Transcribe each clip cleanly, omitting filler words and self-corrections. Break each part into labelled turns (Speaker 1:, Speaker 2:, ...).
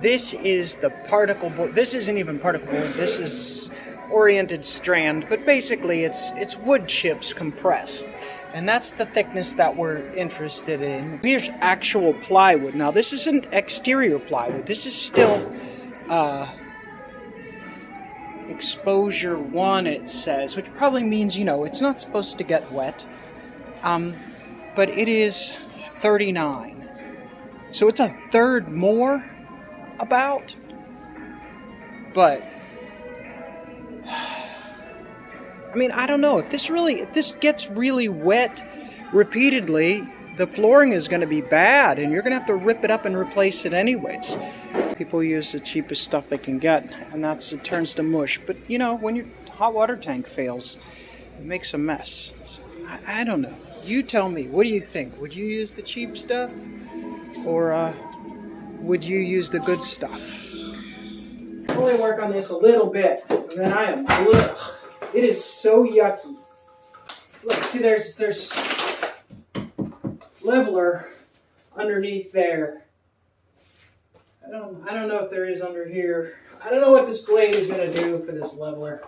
Speaker 1: This is the particle board. This isn't even particle board. This is oriented strand, but basically it's wood chips compressed. And that's the thickness that we're interested in. Here's actual plywood. Now this isn't exterior plywood. This is still exposure 1, it says, which probably means, you know, it's not supposed to get wet. But it is 39. So it's a third more about. But I mean, I don't know if this gets really wet repeatedly, the flooring is going to be bad and you're going to have to rip it up and replace it anyways. People use the cheapest stuff they can get, and it turns to mush. But you know, when your hot water tank fails, it makes a mess. So, I don't know. You tell me. What do you think? Would you use the cheap stuff, or would you use the good stuff? I'll only work on this a little bit, and then I am. Ugh. It is so yucky. Look, see, there's leveler underneath there. I don't know if there is under here. I don't know what this blade is going to do for this leveler.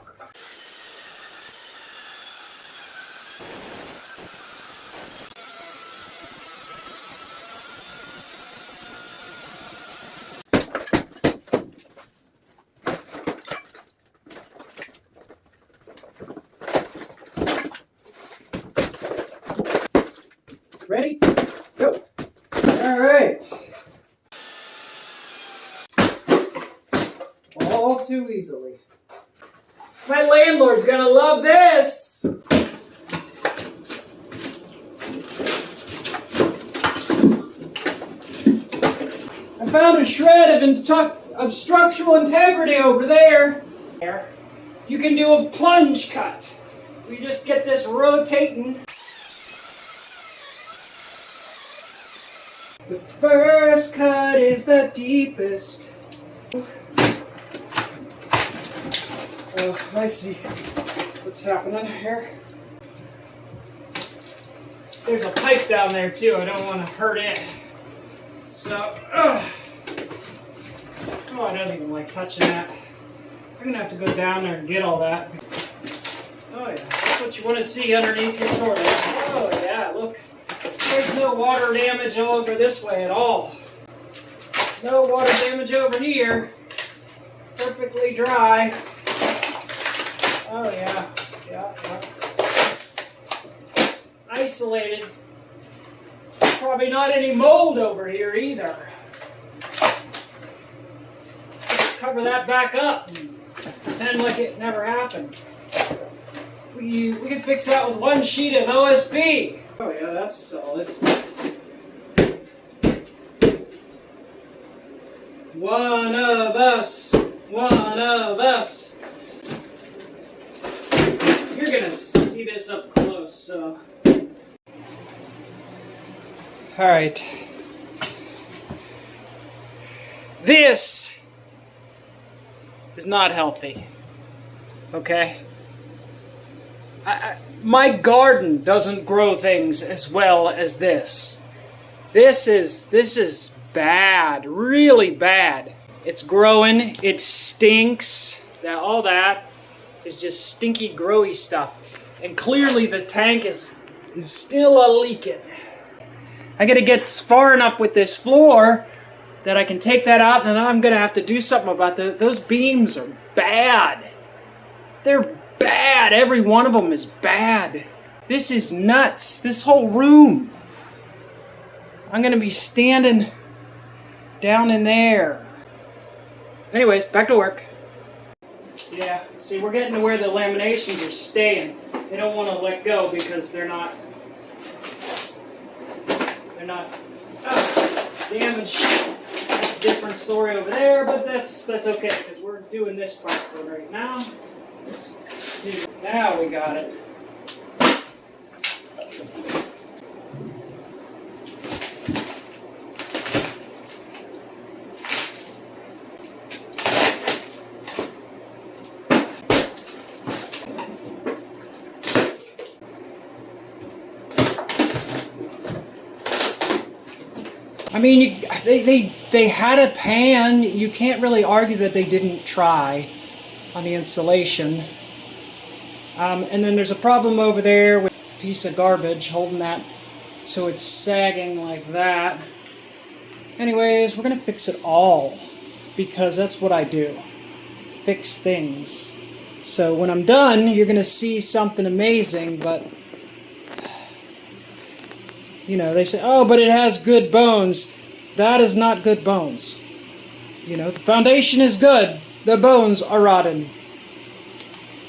Speaker 1: Ready? Go. All right. All too easily. My landlord's gonna love this. I found a shred of structural integrity over there. You can do a plunge cut. We just get this rotating. The first cut is the deepest. Oh, I see what's happening here. There's a pipe down there too. I don't want to hurt it. So, oh, I don't even like touching that. I'm gonna have to go down there and get all that. Oh yeah, that's what you want to see underneath your toilet. Oh yeah, look. There's no water damage all over this way at all. No water damage over here. Perfectly dry. Oh yeah. Isolated. Probably not any mold over here either. Just cover that back up and pretend like it never happened. We can fix that with one sheet of OSB. Oh yeah, that's solid. One of us. One of us. You're gonna see this up close, so. Alright. This is not healthy. Okay? My garden doesn't grow things as well as this. This is bad, really bad. It's growing, it stinks. All that is just stinky, growy stuff. And clearly the tank is still a-leaking. I gotta get far enough with this floor that I can take that out, and then I'm gonna have to do something about those beams are bad. They're bad. Every one of them is bad. This is nuts. This whole room. I'm going to be standing down in there. Anyways, back to work. Yeah, see, we're getting to where the laminations are staying. They don't want to let go because they're not damaged. That's a different story over there, but that's okay because we're doing this part for right now. Now we got it. I mean, they had a pan. You can't really argue that they didn't try on the insulation. And then there's a problem over there with a piece of garbage holding that, so it's sagging like that. Anyways, we're gonna fix it all because that's what I do. Fix things. So when I'm done, you're gonna see something amazing, but you know, they say, oh, but it has good bones. That is not good bones. You know, the foundation is good. The bones are rotten.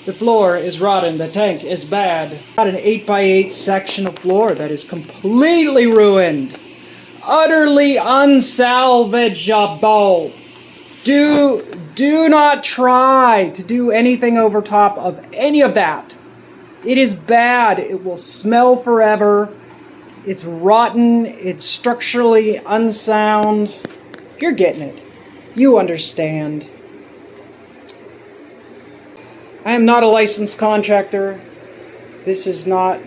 Speaker 1: The floor is rotten. The tank is bad. Got an 8x8 section of floor that is completely ruined. Utterly unsalvageable. Do not try to do anything over top of any of that. It is bad. It will smell forever. It's rotten. It's structurally unsound. You're getting it. You understand. I am not a licensed contractor. This is not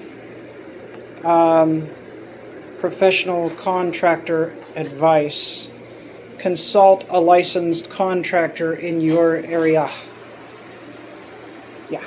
Speaker 1: professional contractor advice. Consult a licensed contractor in your area. Yeah.